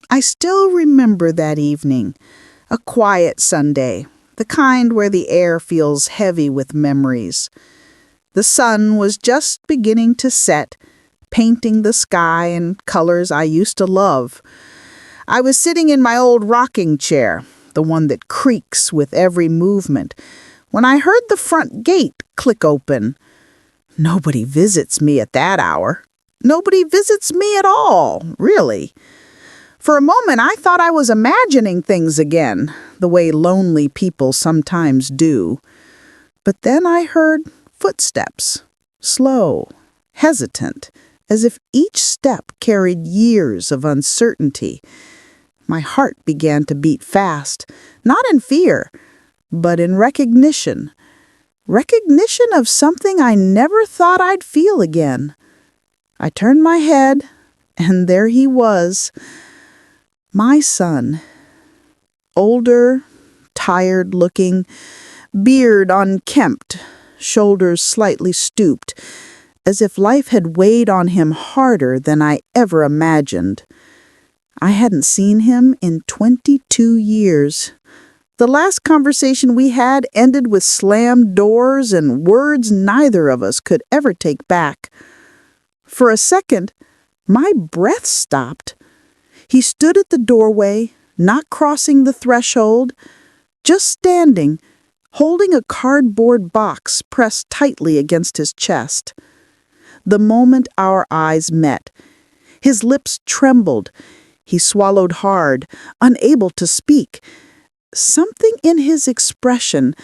I still remember that evening, a quiet Sunday, the kind where the air feels heavy with memories. The sun was just beginning to set, painting the sky in colors I used to love. I was sitting in my old rocking chair, the one that creaks with every movement, when I heard the front gate click open. Nobody visits me at that hour. Nobody visits me at all, really. For a moment, I thought I was imagining things again, the way lonely people sometimes do. But then I heard footsteps, slow, hesitant, as if each step carried years of uncertainty. My heart began to beat fast, not in fear, but in recognition. Recognition of something I never thought I'd feel again. I turned my head, and there he was, my son. Older, tired-looking, beard unkempt, shoulders slightly stooped, as if life had weighed on him harder than I ever imagined. I hadn't seen him in 22 years. The last conversation we had ended with slammed doors and words neither of us could ever take back. For a second, my breath stopped. He stood at the doorway, not crossing the threshold, just standing, holding a cardboard box pressed tightly against his chest. The moment our eyes met, his lips trembled. He swallowed hard, unable to speak. Something in his expression,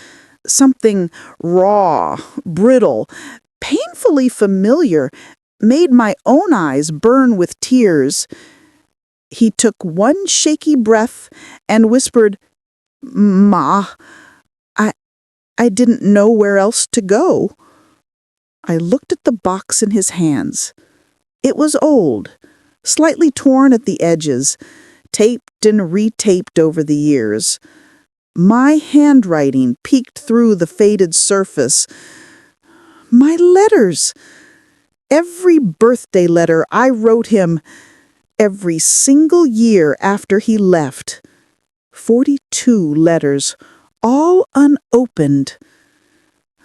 something raw, brittle, painfully familiar, made my own eyes burn with tears. He took one shaky breath and whispered, "Ma, I didn't know where else to go." I looked at the box in his hands. It was old, slightly torn at the edges, taped and retaped over the years. My handwriting peeked through the faded surface. My letters! Every birthday letter I wrote him, every single year after he left. 42 letters, all unopened.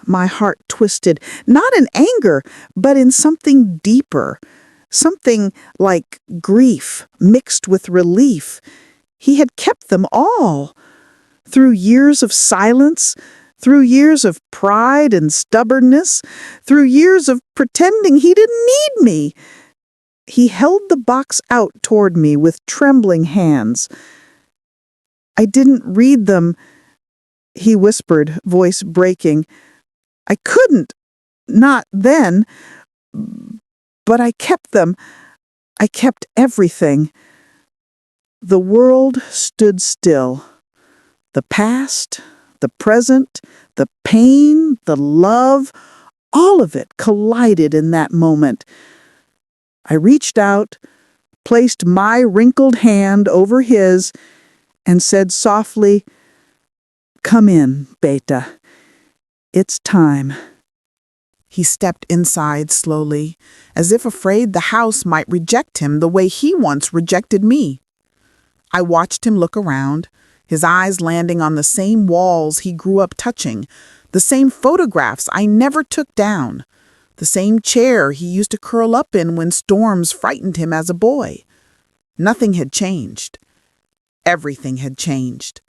My heart twisted, not in anger, but in something deeper. Something like grief mixed with relief. He had kept them all. Through years of silence, through years of pride and stubbornness, through years of pretending he didn't need me. He held the box out toward me with trembling hands. "I didn't read them," he whispered, voice breaking. "I couldn't, not then. But I kept them. I kept everything." The world stood still. The past, the present, the pain, the love, all of it collided in that moment. I reached out, placed my wrinkled hand over his, and said softly, "Come in, Beta. It's time." He stepped inside slowly, as if afraid the house might reject him the way he once rejected me. I watched him look around, his eyes landing on the same walls he grew up touching, the same photographs I never took down, the same chair he used to curl up in when storms frightened him as a boy. Nothing had changed. Everything had changed.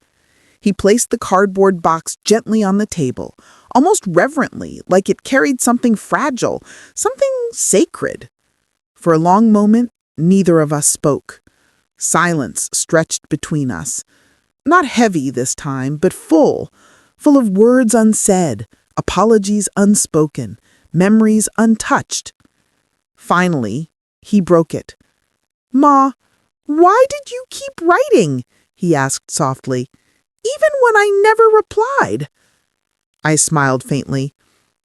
He placed the cardboard box gently on the table, almost reverently, like it carried something fragile, something sacred. For a long moment, neither of us spoke. Silence stretched between us. Not heavy this time, but full of words unsaid, apologies unspoken, memories untouched. Finally, he broke it. "Ma, why did you keep writing?" he asked softly, "even when I never replied?" I smiled faintly.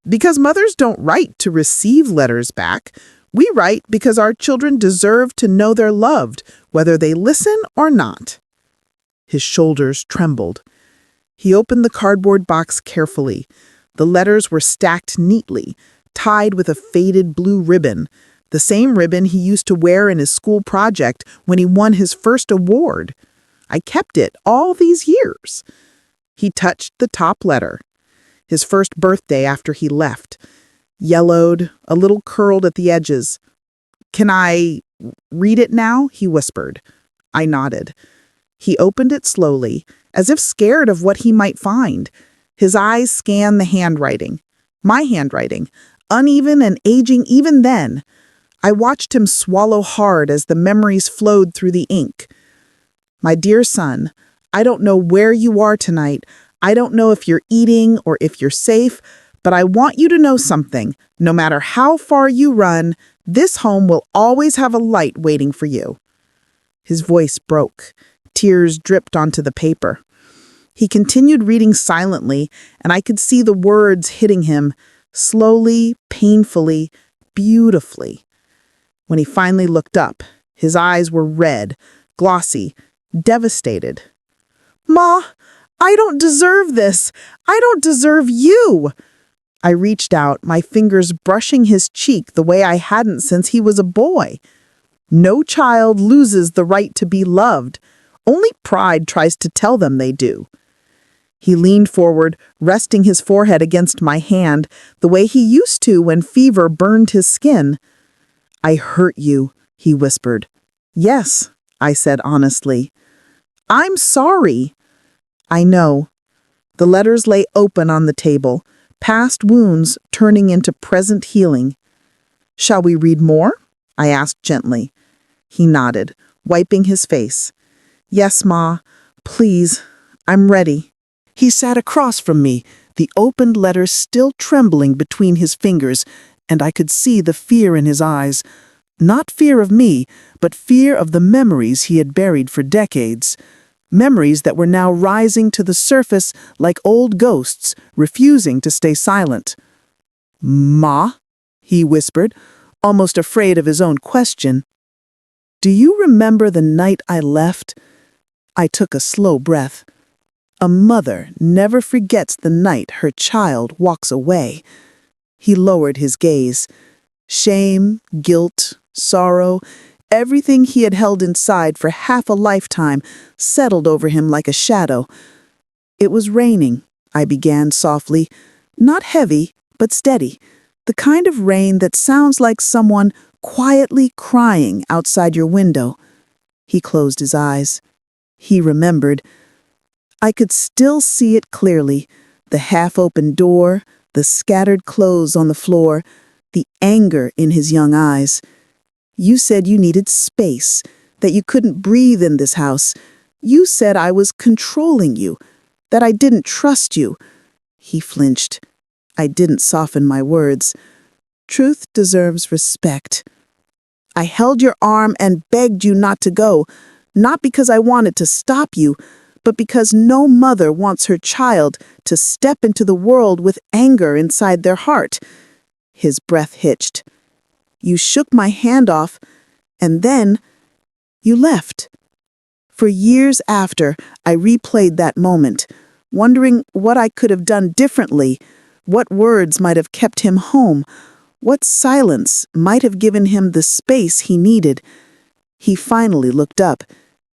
"Because mothers don't write to receive letters back. We write because our children deserve to know they're loved, whether they listen or not." His shoulders trembled. He opened the cardboard box carefully. The letters were stacked neatly, tied with a faded blue ribbon, The same ribbon he used to wear in his school project when he won his first award. I kept it all these years. He touched the top letter. His first birthday after he left. Yellowed, a little curled at the edges. "Can I read it now?" he whispered. I nodded. He opened it slowly, as if scared of what he might find. His eyes scanned the handwriting. My handwriting, uneven and aging even then. I watched him swallow hard as the memories flowed through the ink. "My dear son, I don't know where you are tonight. I don't know if you're eating or if you're safe, but I want you to know something. No matter how far you run, this home will always have a light waiting for you." His voice broke. Tears dripped onto the paper. He continued reading silently, and I could see the words hitting him, slowly, painfully, beautifully. When he finally looked up, his eyes were red, glossy, devastated. "Ma, I don't deserve this. I don't deserve you." I reached out, my fingers brushing his cheek the way I hadn't since he was a boy. No child loses the right to be loved. Only pride tries to tell them they do. He leaned forward, resting his forehead against my hand, the way he used to when fever burned his skin. "I hurt you," he whispered. "Yes," I said honestly. "I'm sorry." "I know." The letters lay open on the table, past wounds turning into present healing. "Shall we read more?" I asked gently. He nodded, wiping his face. "Yes, Ma. Please, I'm ready." He sat across from me, the opened letters still trembling between his fingers, and I could see the fear in his eyes. Not fear of me, but fear of the memories he had buried for decades. Memories that were now rising to the surface like old ghosts, refusing to stay silent. "Ma?" he whispered, almost afraid of his own question. "Do you remember the night I left?" I took a slow breath. A mother never forgets the night her child walks away. He lowered his gaze. Shame, guilt, sorrow, everything he had held inside for half a lifetime settled over him like a shadow. "It was raining," I began softly. "Not heavy, but steady. The kind of rain that sounds like someone quietly crying outside your window." He closed his eyes. He remembered. I could still see it clearly. The half-open door, the scattered clothes on the floor, the anger in his young eyes. "You said you needed space, that you couldn't breathe in this house. You said I was controlling you, that I didn't trust you." He flinched. I didn't soften my words. "Truth deserves respect. I held your arm and begged you not to go, not because I wanted to stop you, but because no mother wants her child to step into the world with anger inside their heart." His breath hitched. "You shook my hand off, and then you left." For years after, I replayed that moment, wondering what I could have done differently, what words might have kept him home, what silence might have given him the space he needed. He finally looked up.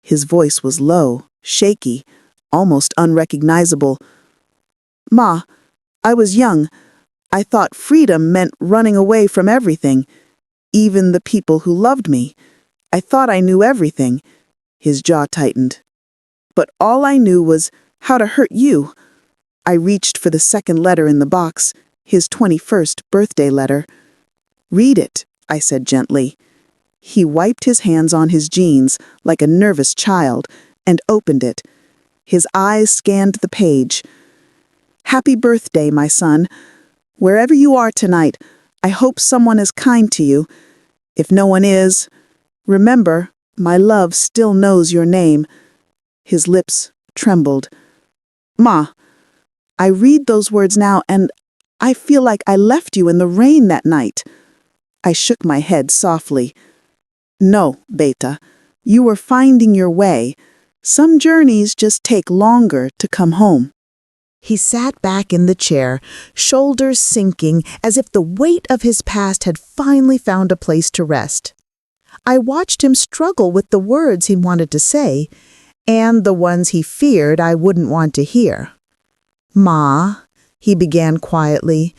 His voice was low, shaky, almost unrecognizable. "Ma, I was young. I thought freedom meant running away from everything, even the people who loved me. I thought I knew everything." His jaw tightened. "But all I knew was how to hurt you." I reached for the second letter in the box, his 21st birthday letter. "Read it," I said gently. He wiped his hands on his jeans like a nervous child and opened it. His eyes scanned the page. "Happy birthday, my son. Wherever you are tonight, I hope someone is kind to you. If no one is, remember, my love still knows your name." His lips trembled. "Ma, I read those words now and I feel like I left you in the rain that night." I shook my head softly. "No, Beta, you were finding your way. Some journeys just take longer to come home." He sat back in the chair, shoulders sinking as if the weight of his past had finally found a place to rest. I watched him struggle with the words he wanted to say, and the ones he feared I wouldn't want to hear. "Ma," he began quietly,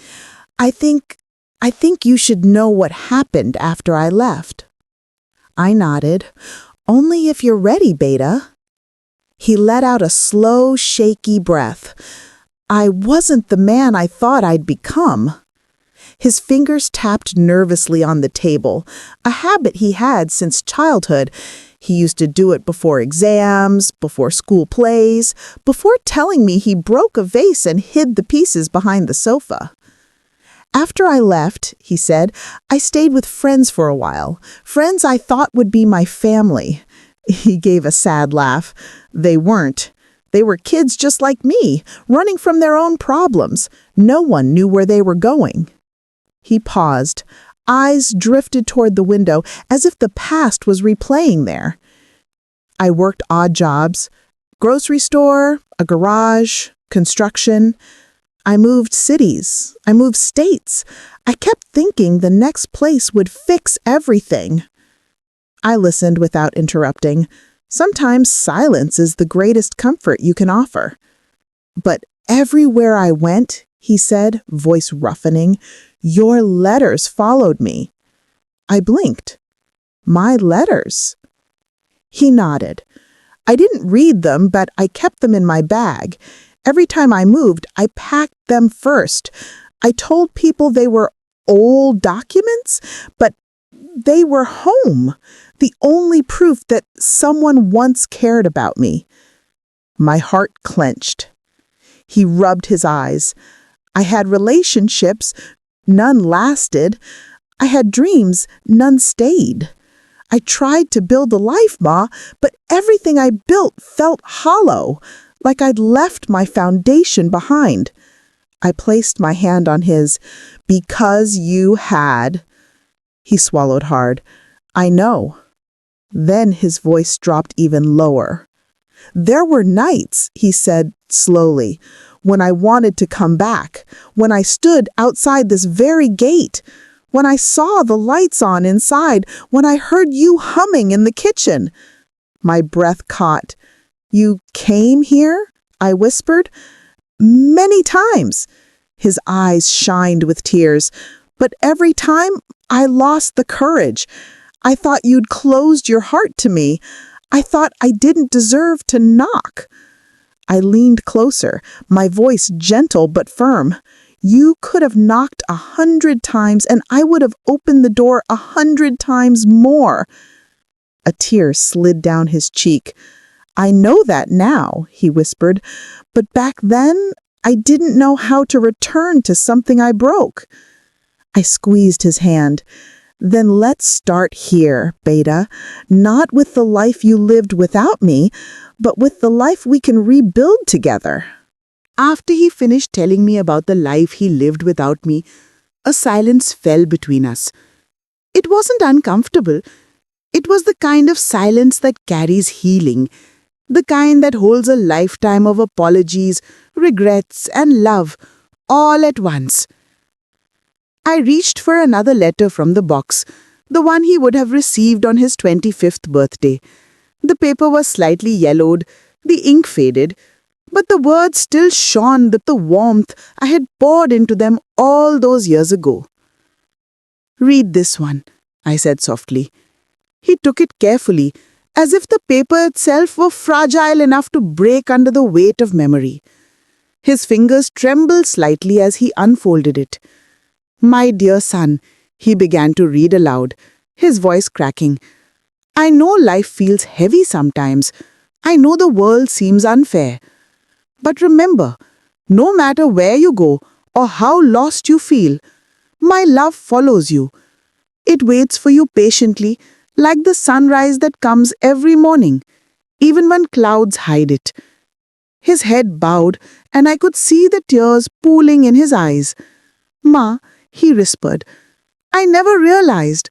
I think you should know what happened after I left." I nodded. "Only if you're ready, Beta." He let out a slow, shaky breath. I wasn't the man I thought I'd become. His fingers tapped nervously on the table, a habit he had since childhood. He used to do it before exams, before school plays, before telling me he broke a vase and hid the pieces behind the sofa. "After I left," he said, "I stayed with friends for a while, friends I thought would be my family." He gave a sad laugh. They weren't. They were kids just like me, running from their own problems. No one knew where they were going. He paused. Eyes drifted toward the window as if the past was replaying there. "I worked odd jobs. Grocery store, a garage, construction. I moved cities. I moved states. I kept thinking the next place would fix everything." I listened without interrupting. Sometimes silence is the greatest comfort you can offer. "But everywhere I went," he said, voice roughening, "your letters followed me." I blinked. "My letters?" He nodded. "I didn't read them, but I kept them in my bag. Every time I moved, I packed them first. I told people they were old documents, but they were home, the only proof that someone once cared about me." My heart clenched. He rubbed his eyes. "I had relationships, none lasted. I had dreams, none stayed. I tried to build a life, Ma, but everything I built felt hollow, like I'd left my foundation behind." I placed my hand on his. "Because you had." He swallowed hard. "I know." Then his voice dropped even lower. "There were nights," he said slowly, "when I wanted to come back, when I stood outside this very gate, when I saw the lights on inside, when I heard you humming in the kitchen." My breath caught. "You came here?" I whispered. "Many times." His eyes shined with tears. "But every time I lost the courage. I thought you'd closed your heart to me. I thought I didn't deserve to knock." I leaned closer, my voice gentle but firm. "You could have knocked 100 times, and I would have opened the door 100 times more." A tear slid down his cheek. "I know that now," he whispered, "but back then I didn't know how to return to something I broke." I squeezed his hand. "Then let's start here, Beta, not with the life you lived without me, but with the life we can rebuild together." After he finished telling me about the life he lived without me, a silence fell between us. It wasn't uncomfortable. It was the kind of silence that carries healing, the kind that holds a lifetime of apologies, regrets, and love, all at once. I reached for another letter from the box, the one he would have received on his 25th birthday. The paper was slightly yellowed, the ink faded, but the words still shone with the warmth I had poured into them all those years ago. "Read this one," I said softly. He took it carefully, as if the paper itself were fragile enough to break under the weight of memory. His fingers trembled slightly as he unfolded it. "My dear son," he began to read aloud, his voice cracking. "I know life feels heavy sometimes. I know the world seems unfair. But remember, no matter where you go or how lost you feel, my love follows you. It waits for you patiently, like the sunrise that comes every morning, even when clouds hide it." His head bowed, and I could see the tears pooling in his eyes. "Ma," he whispered, I never realized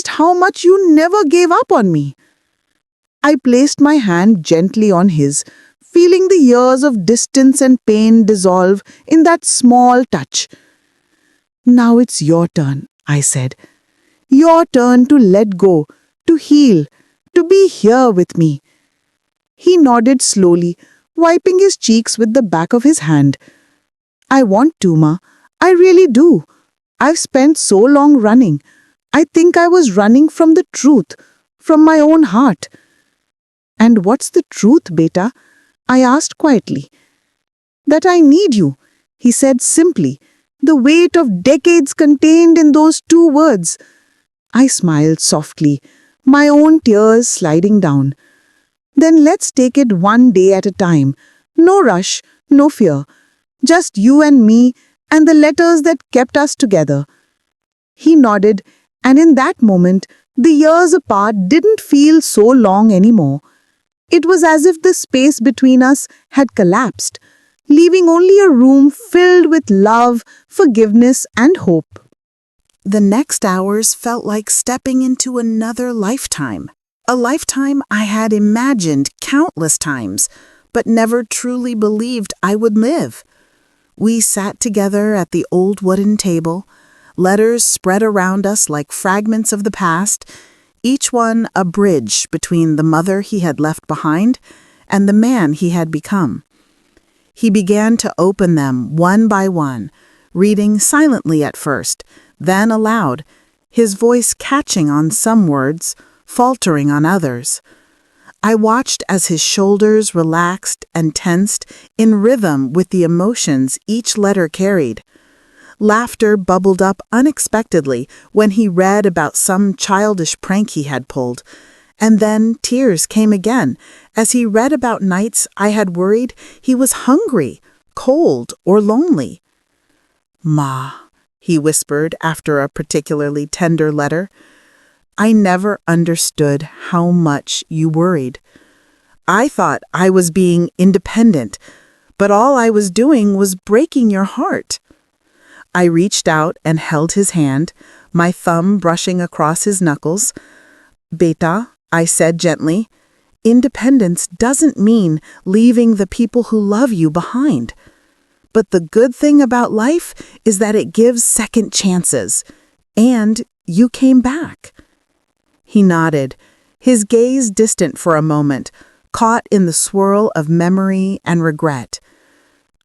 how much you never gave up on me." I placed my hand gently on his, feeling the years of distance and pain dissolve in that small touch. "Now it's your turn," I said. "Your turn to let go, to heal, to be here with me." He nodded slowly, wiping his cheeks with the back of his hand. "I want to, Ma. I really do. I've spent so long running. I think I was running from the truth, from my own heart." "And what's the truth, beta?" I asked quietly. "That I need you," he said simply, the weight of decades contained in those two words. I smiled softly, my own tears sliding down. "Then let's take it one day at a time. No rush, no fear. Just you and me and the letters that kept us together." He nodded, and in that moment, the years apart didn't feel so long anymore. It was as if the space between us had collapsed, leaving only a room filled with love, forgiveness, and hope. The next hours felt like stepping into another lifetime. A lifetime I had imagined countless times, but never truly believed I would live. We sat together at the old wooden table, letters spread around us like fragments of the past, each one a bridge between the mother he had left behind and the man he had become. He began to open them one by one, reading silently at first, then aloud, his voice catching on some words, faltering on others. I watched as his shoulders relaxed and tensed in rhythm with the emotions each letter carried. Laughter bubbled up unexpectedly when he read about some childish prank he had pulled, and then tears came again as he read about nights I had worried he was hungry, cold, or lonely. "Ma," he whispered after a particularly tender letter, "I never understood how much you worried. I thought I was being independent, but all I was doing was breaking your heart." I reached out and held his hand, my thumb brushing across his knuckles. "Beta," I said gently, "independence doesn't mean leaving the people who love you behind. But the good thing about life is that it gives second chances. And you came back." He nodded, his gaze distant for a moment, caught in the swirl of memory and regret.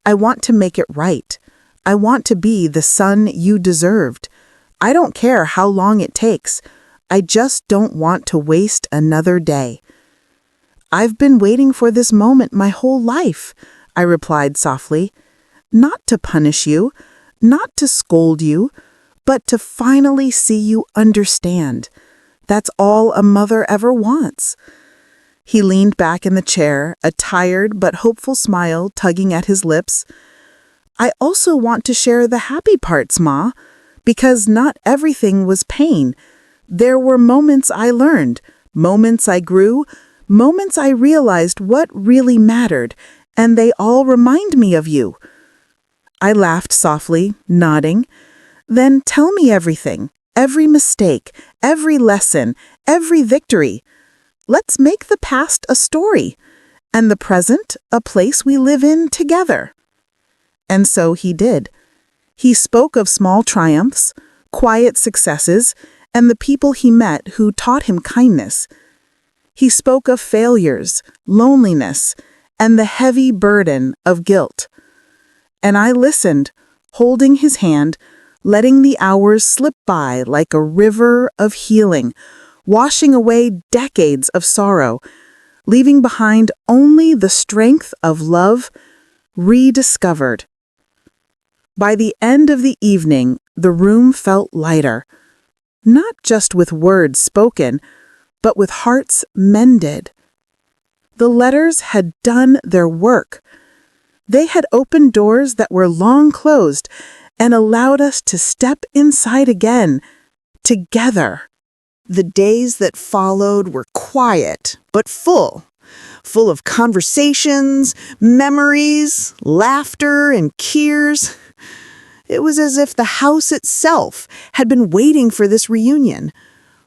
"I want to make it right. I want to be the son you deserved. I don't care how long it takes. I just don't want to waste another day." "I've been waiting for this moment my whole life," I replied softly. "Not to punish you, not to scold you, but to finally see you understand. That's all a mother ever wants." He leaned back in the chair, a tired but hopeful smile tugging at his lips. "I also want to share the happy parts, Ma, because not everything was pain. There were moments I learned, moments I grew, moments I realized what really mattered, and they all remind me of you." I laughed softly, nodding. "Then tell me everything, every mistake, every lesson, every victory. Let's make the past a story, and the present a place we live in together." And so he did. He spoke of small triumphs, quiet successes, and the people he met who taught him kindness. He spoke of failures, loneliness, and the heavy burden of guilt. And I listened, holding his hand, letting the hours slip by like a river of healing, washing away decades of sorrow, leaving behind only the strength of love rediscovered. By the end of the evening, the room felt lighter, not just with words spoken, but with hearts mended. The letters had done their work. They had opened doors that were long closed and allowed us to step inside again, together. The days that followed were quiet, but full of conversations, memories, laughter, and tears. It was as if the house itself had been waiting for this reunion,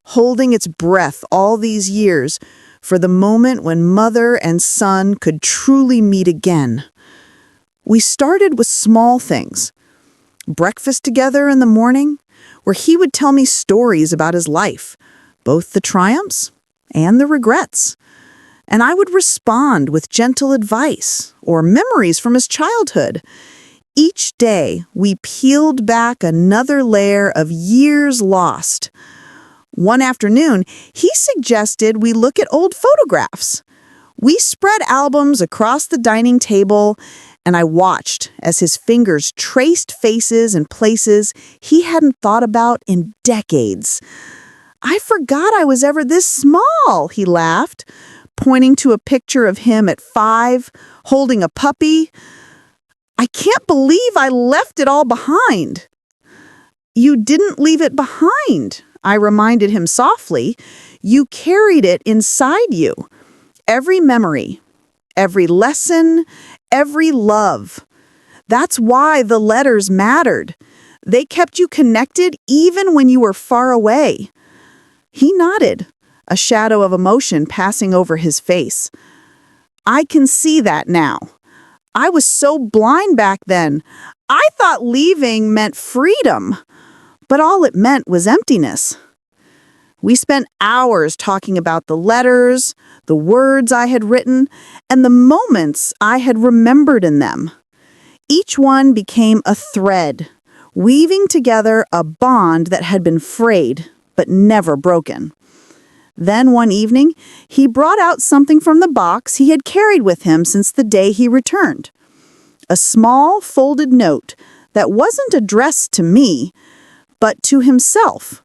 holding its breath all these years, for the moment when mother and son could truly meet again. We started with small things. Breakfast together in the morning, where he would tell me stories about his life, both the triumphs and the regrets. And I would respond with gentle advice or memories from his childhood. Each day, we peeled back another layer of years lost. One afternoon, he suggested we look at old photographs. We spread albums across the dining table, and I watched as his fingers traced faces and places he hadn't thought about in decades. "I forgot I was ever this small," he laughed, pointing to a picture of him at 5, holding a puppy. "I can't believe I left it all behind." "You didn't leave it behind," I reminded him softly. "You carried it inside you. Every memory, every lesson, every love. That's why the letters mattered. They kept you connected even when you were far away." He nodded, a shadow of emotion passing over his face. "I can see that now. I was so blind back then. I thought leaving meant freedom, but all it meant was emptiness." We spent hours talking about the letters, the words I had written, and the moments I had remembered in them. Each one became a thread, weaving together a bond that had been frayed but never broken. Then one evening, he brought out something from the box he had carried with him since the day he returned. A small folded note that wasn't addressed to me, but to himself.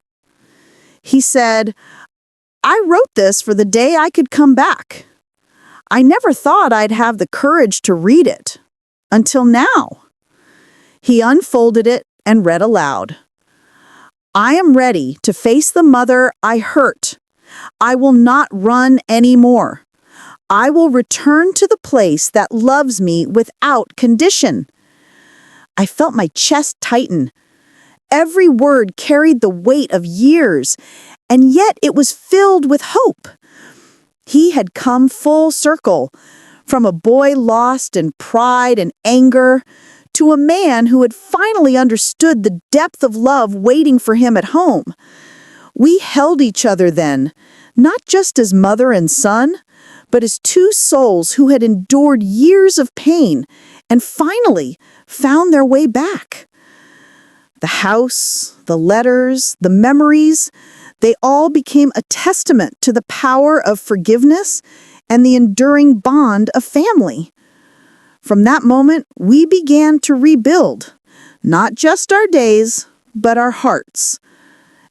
He said, "I wrote this for the day I could come back. I never thought I'd have the courage to read it. Until now." He unfolded it and read aloud. "I am ready to face the mother I hurt. I will not run anymore. I will return to the place that loves me without condition." I felt my chest tighten. Every word carried the weight of years, and yet it was filled with hope. He had come full circle, from a boy lost in pride and anger, to a man who had finally understood the depth of love waiting for him at home. We held each other then, not just as mother and son, but as two souls who had endured years of pain and finally found their way back. The house, the letters, the memories, they all became a testament to the power of forgiveness and the enduring bond of family. From that moment, we began to rebuild, not just our days, but our hearts.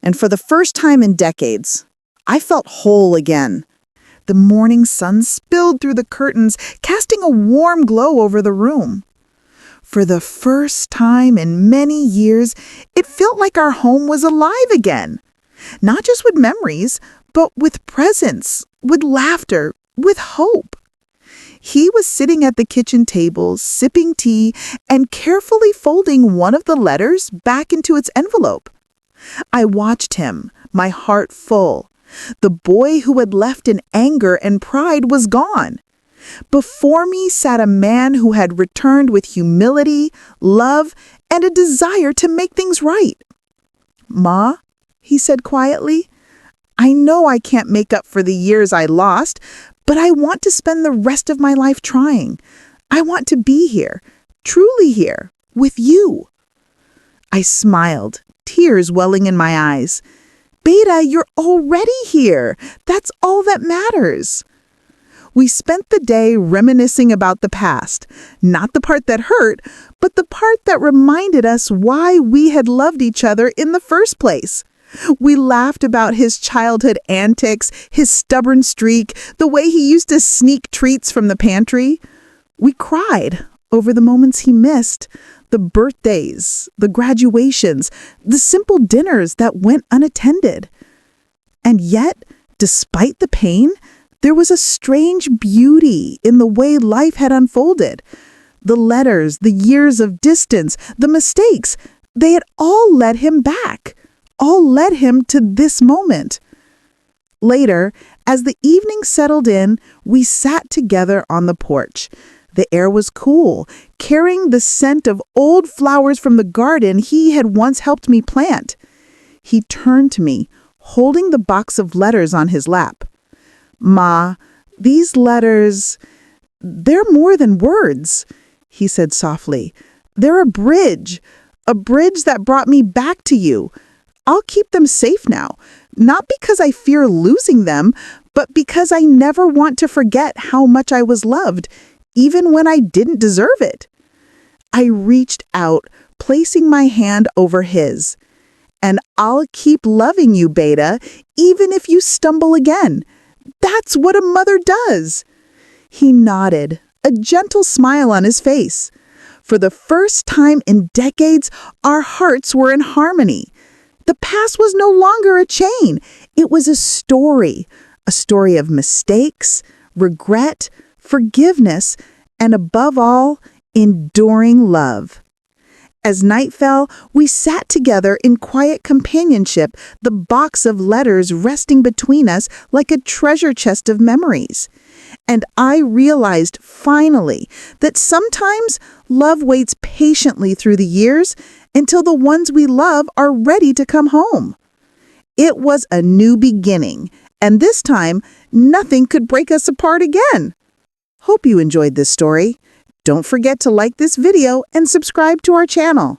And for the first time in decades, I felt whole again. The morning sun spilled through the curtains, casting a warm glow over the room. For the first time in many years, it felt like our home was alive again. Not just with memories, but with presence, with laughter, with hope. He was sitting at the kitchen table, sipping tea, and carefully folding one of the letters back into its envelope. I watched him, my heart full. The boy who had left in anger and pride was gone. Before me sat a man who had returned with humility, love, and a desire to make things right. "Ma," he said quietly, "I know I can't make up for the years I lost, but I want to spend the rest of my life trying. I want to be here, truly here, with you." I smiled, tears welling in my eyes. "Beta, you're already here. That's all that matters." We spent the day reminiscing about the past, not the part that hurt, but the part that reminded us why we had loved each other in the first place. We laughed about his childhood antics, his stubborn streak, the way he used to sneak treats from the pantry. We cried over the moments he missed, the birthdays, the graduations, the simple dinners that went unattended. And yet, despite the pain, there was a strange beauty in the way life had unfolded. The letters, the years of distance, the mistakes, they had all led him back, all led him to this moment. Later, As the evening settled in, we sat together on the porch. The air was cool, carrying the scent of old flowers from the garden he had once helped me plant. He turned to me, holding the box of letters on his lap. "Ma, these letters, they're more than words," he said softly. "They're a bridge that brought me back to you. I'll keep them safe now, not because I fear losing them, but because I never want to forget how much I was loved, even when I didn't deserve it." I reached out, placing my hand over his. "And I'll keep loving you, Beta, even if you stumble again. That's what a mother does." He nodded, a gentle smile on his face. For the first time in decades, our hearts were in harmony. The past was no longer a chain. It was a story of mistakes, regret, forgiveness, and above all, enduring love. As night fell, we sat together in quiet companionship, the box of letters resting between us like a treasure chest of memories. And I realized finally that sometimes love waits patiently through the years until the ones we love are ready to come home. It was a new beginning, and this time, nothing could break us apart again. Hope you enjoyed this story. Don't forget to like this video and subscribe to our channel.